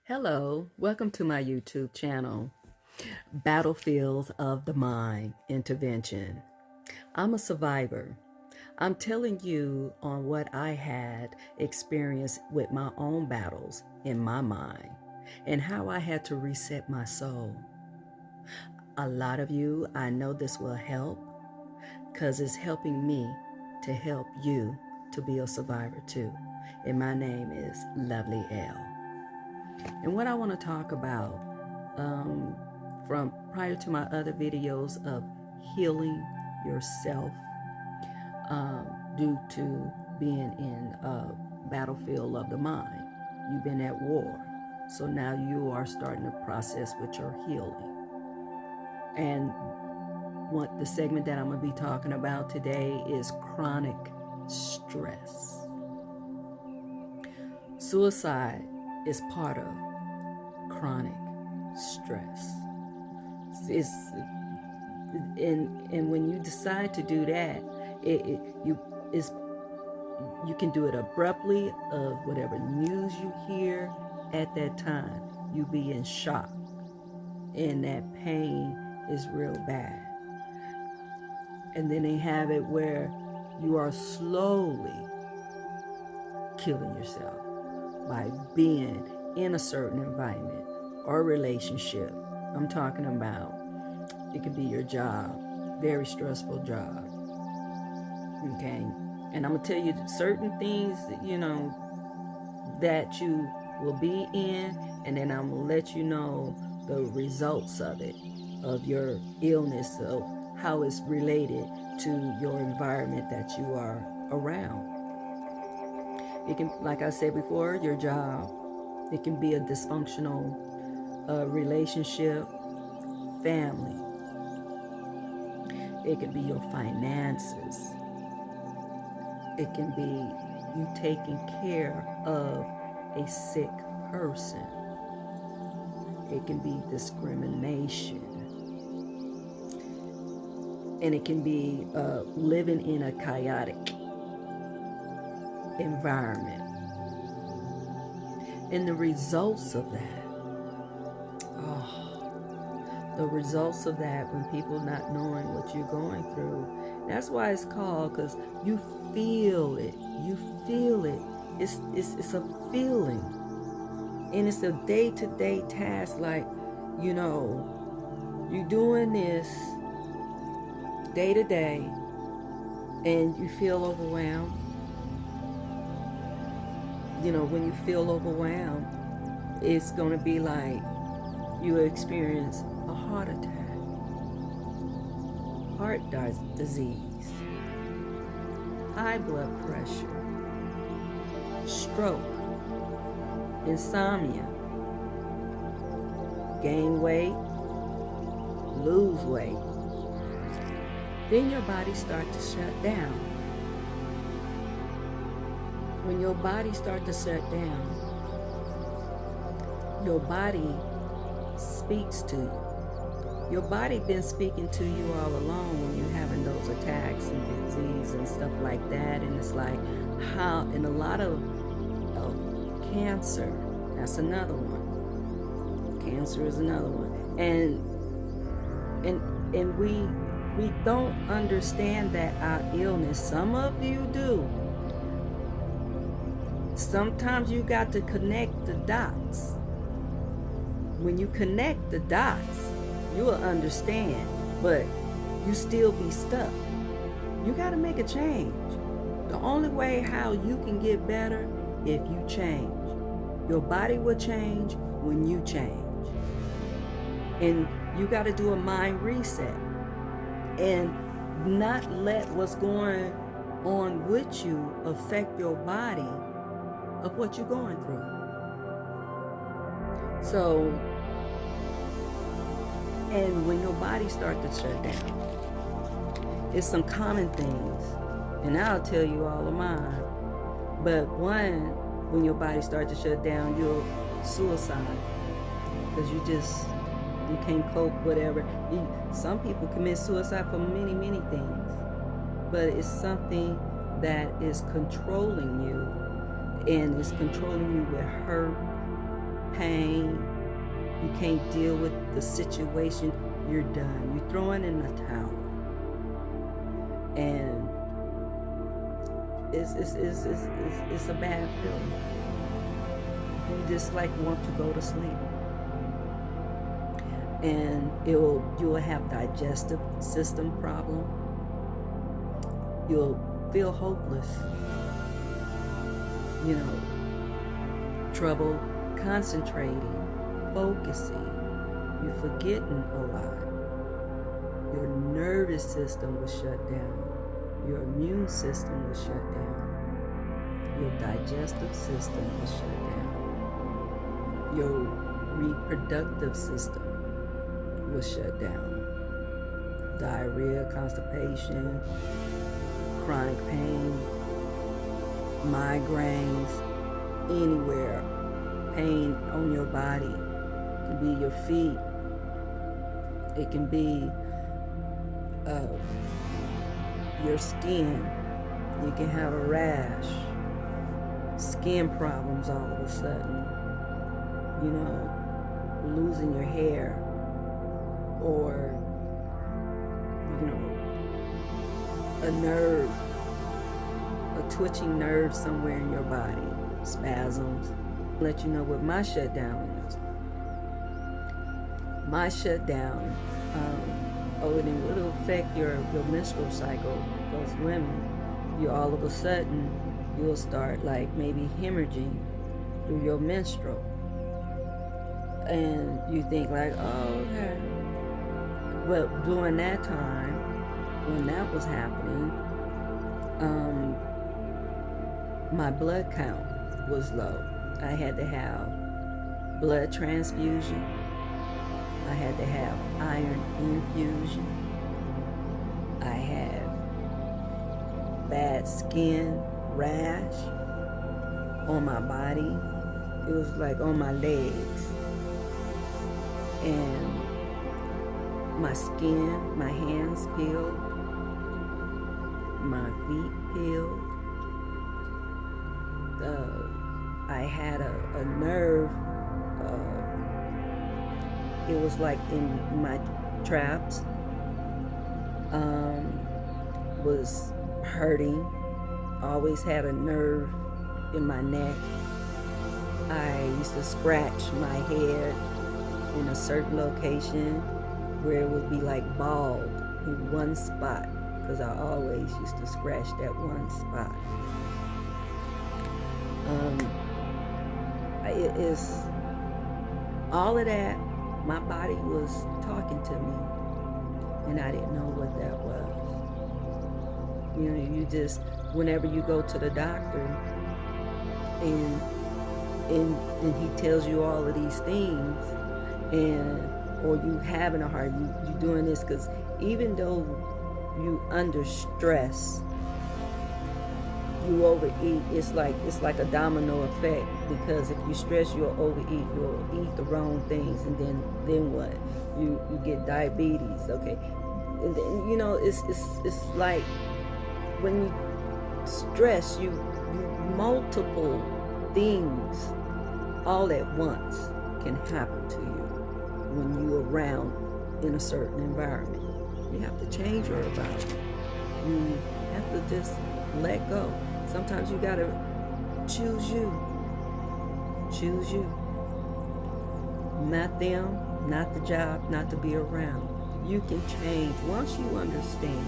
Hello, welcome to my YouTube channel, Battlefields of the Mind Intervention. I'm a survivor. I'm telling you on what I had experienced with my own battles in my mind and how I had to reset my soul. A lot of you, I know this will help because it's helping me to help you to be a survivor too. And my name is Lovely L. And what I want to talk about from prior to my other videos of healing yourself due to being in a battlefield of the mind. You've been at war. So now you are starting the process with your healing. And what the segment that I'm going to be talking about today is chronic stress. Suicide is part of chronic stress. And when you decide to do that, you can do it abruptly of whatever news you hear at that time. You be in shock, and that pain is real bad. And then they have it where you are slowly killing yourself by being in a certain environment or relationship. I'm talking about, it could be your job, very stressful job. Okay, and I'm gonna tell you certain things that that you will be in, and then I'm gonna let you know the results of it, of your illness, of how it's related to your environment that you are around. It can, like I said before, your job. It can be a dysfunctional relationship, family. It can be your finances. It can be you taking care of a sick person. It can be discrimination. And it can be living in a chaotic environment. And the results of that, the results of that, when people not knowing what you're going through, that's why it's called, because you feel it. You feel it. It's a feeling. And it's a day-to-day task, like, you're doing this day to day, and you feel overwhelmed. When you feel overwhelmed, it's going to be like you experience a heart attack, heart disease, high blood pressure, stroke, insomnia, gain weight, lose weight. Then your body starts to shut down. When your body starts to shut down, your body speaks to you. Your body been speaking to you all along when you're having those attacks and disease and stuff like that. And it's like and a lot of cancer, that's another one. Cancer is another one. And we don't understand that our illness, some of you do. Sometimes you got to connect the dots. When you connect the dots, you will understand, but you still be stuck. You got to make a change. The only way how you can get better, if you change. Your body will change when you change. And you got to do a mind reset and not let what's going on with you affect your body of what you're going through. So, and when your body starts to shut down, it's some common things, and I'll tell you all of mine. But one, when your body starts to shut down, you're suicide, because you can't cope, whatever. Some people commit suicide for many, many things, but it's something that is controlling you, and it's controlling you with hurt, pain, you can't deal with the situation, you're done. You're throwing in the towel. And it's a bad feeling. You just like want to go to sleep. And you'll have digestive system problem. You'll feel hopeless. You know, trouble concentrating, focusing. You're forgetting a lot. Your nervous system will shut down. Your immune system will shut down. Your digestive system will shut down. Your reproductive system will shut down. Diarrhea, constipation, chronic pain, migraines, anywhere, pain on your body. It can be your feet. It can be your skin. You can have a rash, skin problems all of a sudden, you know, losing your hair, or, you know, a nerve, a twitching nerve somewhere in your body, spasms. Let you know what my shutdown is. My shutdown, it will affect your menstrual cycle. Those women, you all of a sudden, you'll start like maybe hemorrhaging through your menstrual. And you think like, oh, okay. But during that time, when that was happening, my blood count was low. I had to have blood transfusion. I had to have iron infusion. I had bad skin rash on my body. It was like on my legs. And my skin, my hands peeled, my feet peeled. I had a nerve, it was like in my traps, was hurting. Always had a nerve in my neck. I used to scratch my head in a certain location where it would be like bald in one spot, because I always used to scratch that one spot. It is all of that. My body was talking to me, and I didn't know what that was. You know, you just, whenever you go to the doctor and he tells you all of these things, or you having a heart, you doing this, because even though you under stress, you overeat, it's like a domino effect, because if you stress, you'll overeat, you'll eat the wrong things, and then what? You get diabetes, okay? And then, you know, it's like when you stress, you multiple things all at once can happen to you when you're around in a certain environment. You have to change your environment. You have to just let go. Sometimes you gotta choose you. Choose you. Not them, not the job, not to be around. You can change. Once you understand,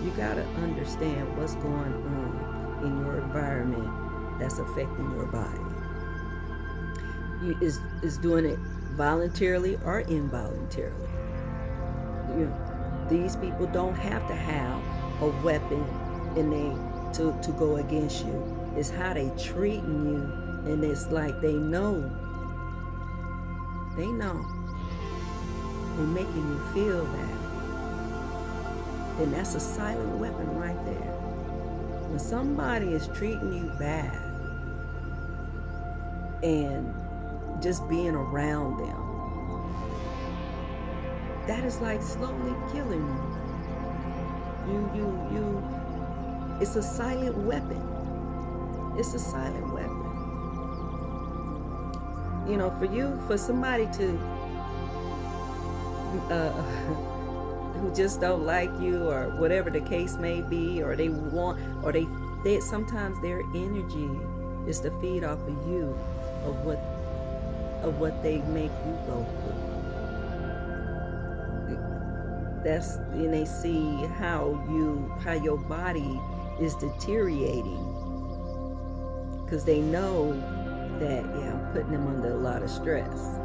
you gotta understand what's going on in your environment that's affecting your body. Is doing it voluntarily or involuntarily. You know, these people don't have to have a weapon to go against you. It's how they treating you, and it's like they know. They're making you feel that. And that's a silent weapon right there. When somebody is treating you bad and just being around them, that is like slowly killing you. It's a silent weapon. It's a silent weapon. for somebody to uh, who just don't like you, or whatever the case may be, or they sometimes their energy is to feed off of you, of what they make you go through. And they see how your body is deteriorating, because they know that, yeah, I'm putting them under a lot of stress.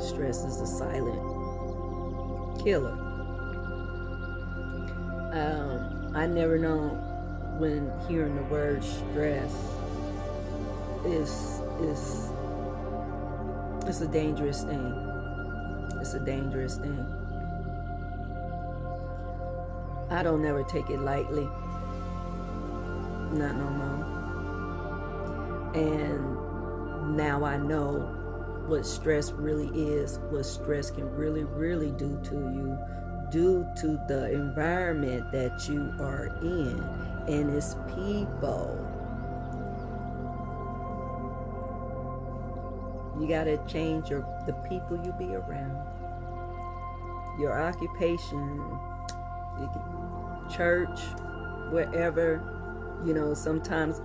Stress is a silent killer. I never know when hearing the word stress is it's a dangerous thing. It's a dangerous thing. I don't ever take it lightly. Not no more. And now I know what stress really is, what stress can really, really do to you, due to the environment that you are in, and it's people. You gotta change the people you be around, your occupation, church, wherever. Sometimes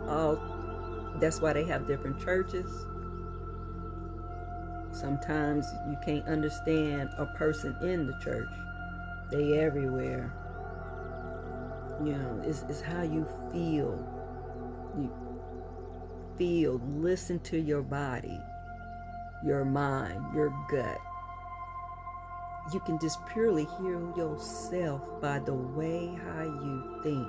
that's why they have different churches. Sometimes you can't understand a person in the church. They everywhere. It's how you feel. Listen to your body, your mind, your gut. You can just purely hear yourself by the way how you think,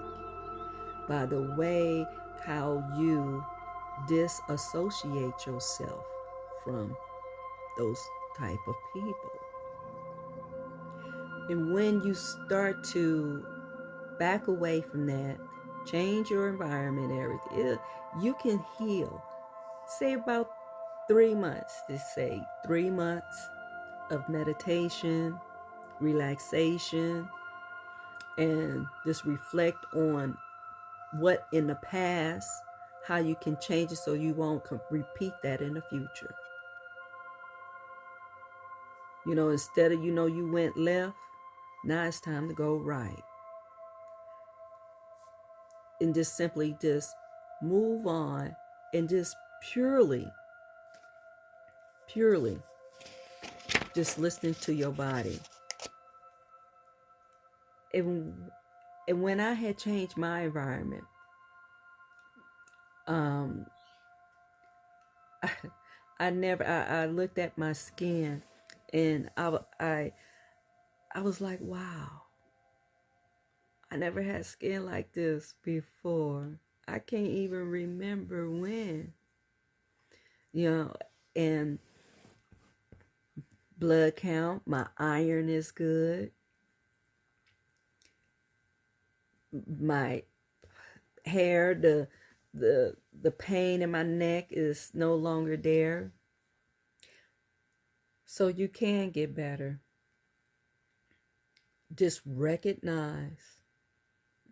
by the way how you disassociate yourself from those type of people. And when you start to back away from that, change your environment, everything, you can heal. Say about 3 months. Just say 3 months of meditation, relaxation, and just reflect on what in the past, how you can change it so you won't repeat that in the future. Instead of, you went left, now it's time to go right. And just simply just move on, and just purely just listening to your body. And when I had changed my environment, I looked at my skin, and I was like, wow, I never had skin like this before. I can't even remember when. And blood count, my iron is good. My hair, the pain in my neck is no longer there. So you can get better. Just recognize,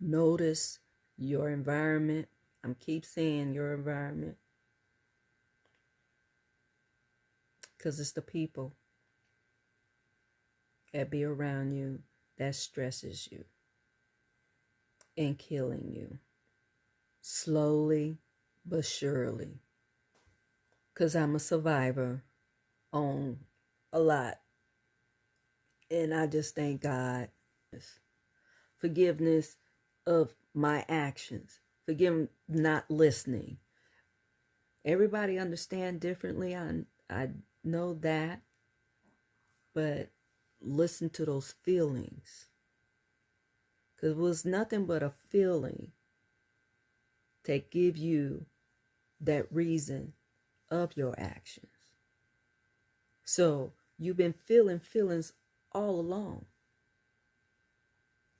notice your environment. I'm keep saying your environment, because it's the people that be around you that stresses you and killing you, slowly but surely. Because I'm a survivor on a lot, and I just thank God. Forgiveness of my actions, forgive not listening. Everybody understand differently, I know that, but listen to those feelings, because it was nothing but a feeling to give you that reason of your actions. So you've been feeling feelings all along,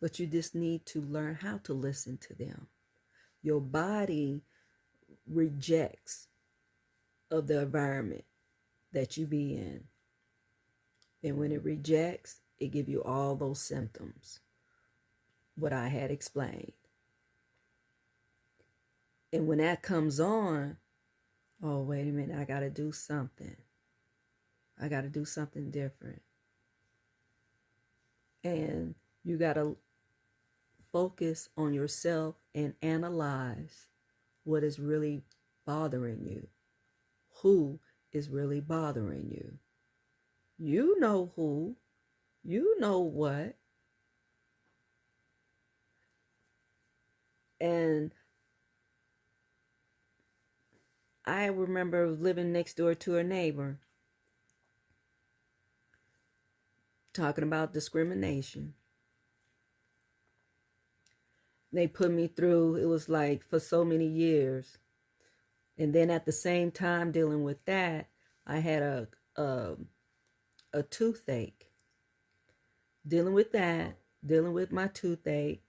but you just need to learn how to listen to them. Your body rejects of the environment that you be in. And when it rejects, it gives you all those symptoms, what I had explained. And when that comes on, Oh, wait a minute, I got to do something. I got to do something different. And you got to focus on yourself and analyze what is really bothering you. Who is really bothering you? You know who. You know what. And I remember living next door to a neighbor talking about discrimination. They put me through, it was like for so many years. And then at the same time dealing with that, I had a toothache. Dealing with that, dealing with my toothache,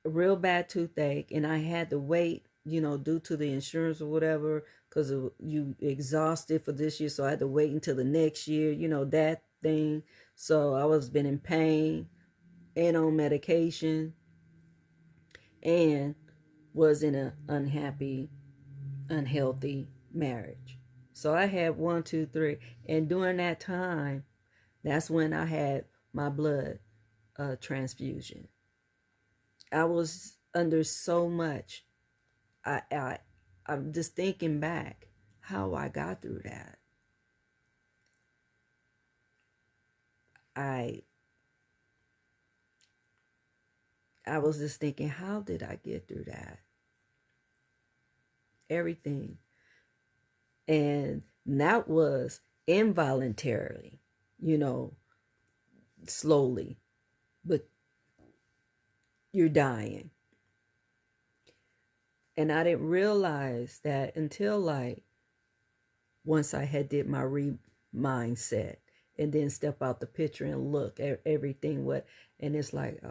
a real bad toothache, and I had to wait, due to the insurance or whatever, because you exhausted for this year, so I had to wait until the next year, that thing. So I was been in pain and on medication and was in an unhappy, unhealthy marriage. So I had 1, 2, 3, and during that time, that's when I had my blood transfusion. I was under so much. I'm just thinking back how I got through that. I was just thinking, how did I get through that? Everything. And that was involuntarily, slowly, but you're dying. And I didn't realize that until like once I had did my mindset and then step out the picture and look at everything and it's like,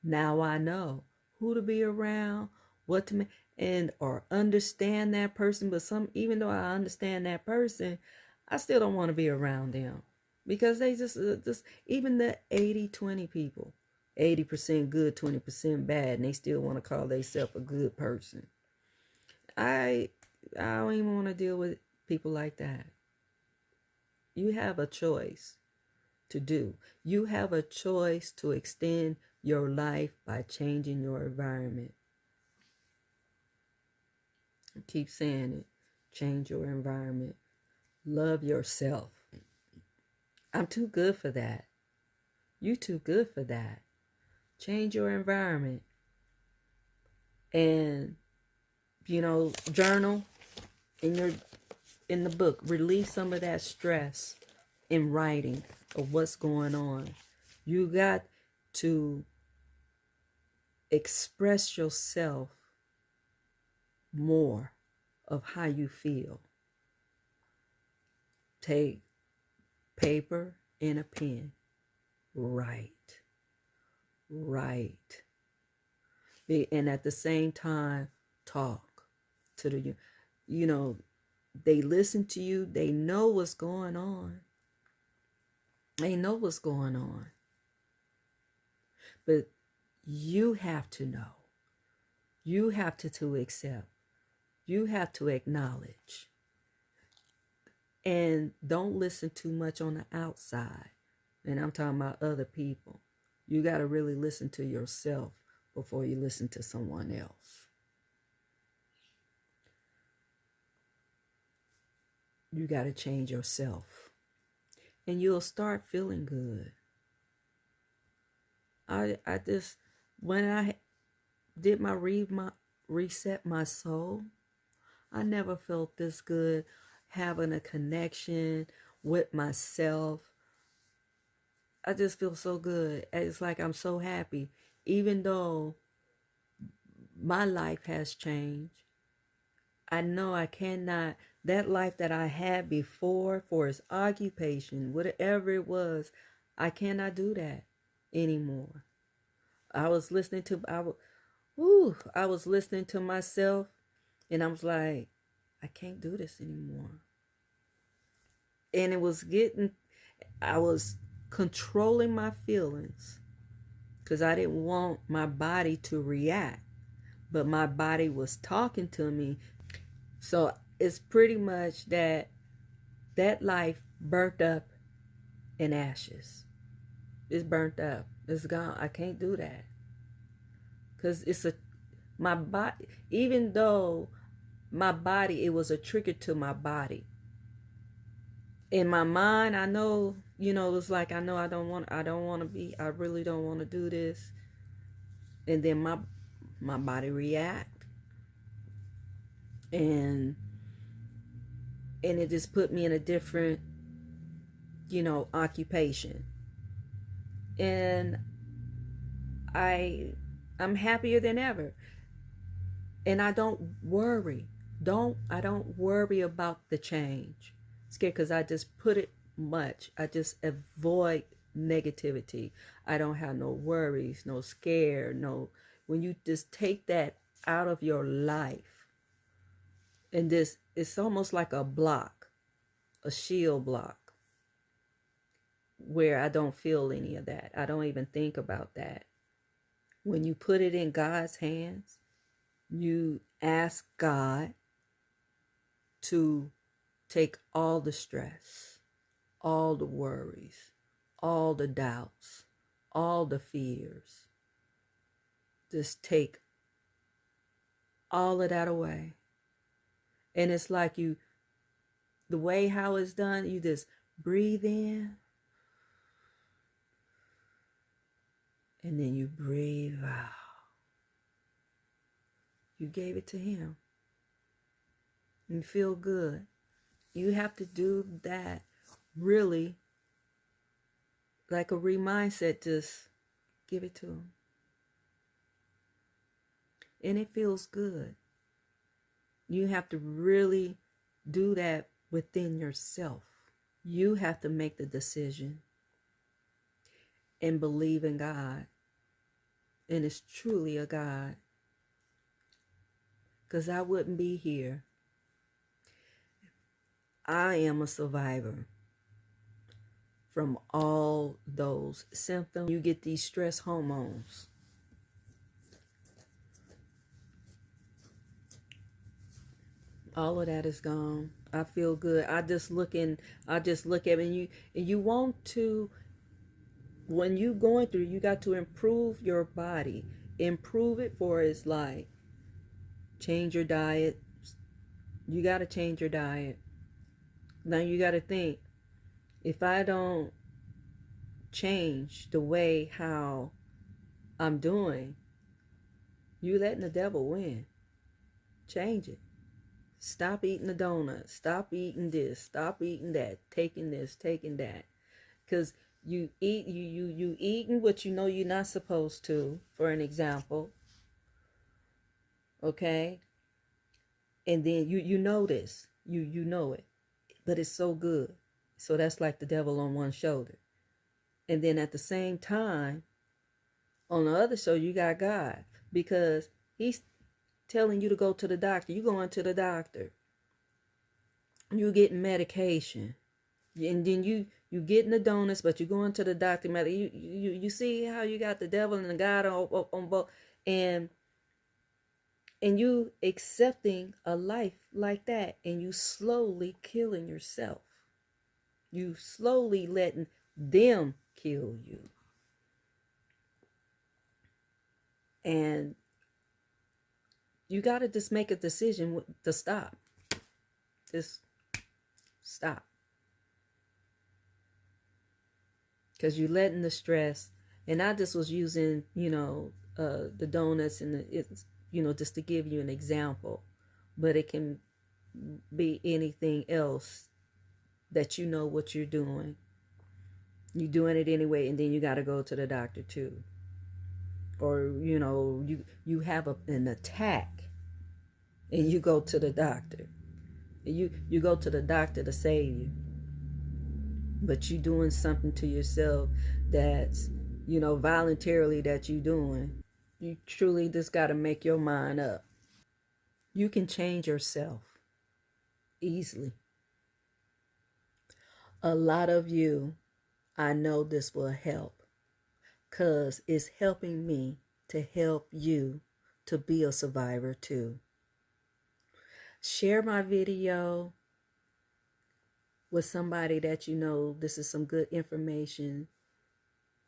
now I know who to be around, what to make, and or understand that person. But even though I understand that person, I still don't want to be around them because they just even the 80-20 people, 80% good, 20% bad, and they still want to call themselves a good person. I don't even want to deal with people like that. You have a choice to do. You have a choice to extend your life by changing your environment. I keep saying it. Change your environment. Love yourself. I'm too good for that. You too good for that. Change your environment. And, journal in the book. Release some of that stress in writing of what's going on. You got to express yourself more of how you feel. Take paper and a pen. Write. And at the same time, talk to the, they listen to you. They know what's going on. They know what's going on. But you have to know. You have to accept. You have to acknowledge. And don't listen too much on the outside. And I'm talking about other people. You got to really listen to yourself before you listen to someone else. You got to change yourself. And you'll start feeling good. I just, when I did my reset my soul, I never felt this good, having a connection with myself. I just feel so good. It's like I'm so happy. Even though my life has changed, I know I cannot, that life that I had before for its occupation, whatever it was, I cannot do that anymore. I was listening to myself and I was like, I can't do this anymore. And I was controlling my feelings because I didn't want my body to react. but my body was talking to me. So it's pretty much that life burnt up in ashes. It's burnt up. It's gone. I can't do that. Because my body, even though my body, it was a trigger to my body. In my mind, I know, it's like, I know I really don't want to do this. And then my body react. And it just put me in a different, occupation. And I'm happier than ever. And I don't worry. I don't worry about the change. Scared because I just put it much. I just avoid negativity. I don't have no worries, no scare, no. When you just take that out of your life, and it's almost like a block, a shield block, where I don't feel any of that. I don't even think about that. When you put it in God's hands, you ask God to take all the stress, all the worries, all the doubts, all the fears. Just take all of that away. And it's like the way how it's done, you just breathe in and then you breathe out. You gave it to Him. You feel good. You have to do that really like a re-mindset. Just give it to Him. And it feels good. You have to really do that within yourself. You have to make the decision and believe in God. And it's truly a God. Because I wouldn't be here. I am a survivor from all those symptoms. You get these stress hormones. All of that is gone. I feel good. I just look at it, and you want to, when you going through, you got to improve your body. Improve it for its life. Change your diet. You got to change your diet. Now you got to think, if I don't change the way how I'm doing, you letting the devil win. Change it. Stop eating the donuts. Stop eating this. Stop eating that. Taking this, taking that. Because you eating what you know you're not supposed to, for an example. Okay? And then you know this. You know it. But it's so good. So that's like the devil on one shoulder. And then at the same time, on the other shoulder, you got God. Because He's telling you to go to the doctor. You going to the doctor. You getting medication. And then you getting the donuts, but you going to the doctor. You see how you got the devil and the God on both. And you accepting a life like that, and you slowly killing yourself. You slowly letting them kill you. And you got to just make a decision to stop. Just stop. Because you're letting the stress, and I just was using, the donuts and it's, just to give you an example, but it can be anything else that you know what you're doing. You're doing it anyway, and then you got to go to the doctor too. Or, you have an attack, and you go to the doctor. You go to the doctor to save you. But you doing something to yourself that's, voluntarily that you doing. You truly just got to make your mind up. You can change yourself easily. A lot of you, I know this will help, because it's helping me to help you to be a survivor too. Share my video with somebody that you know this is some good information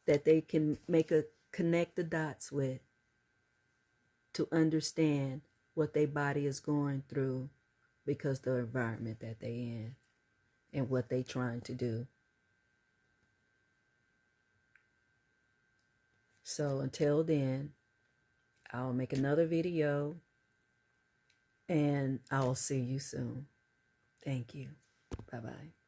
that they can connect the dots with to understand what their body is going through because the environment that they in and what they trying to do. So until then, I'll make another video and I'll see you soon. Thank you. Bye-bye.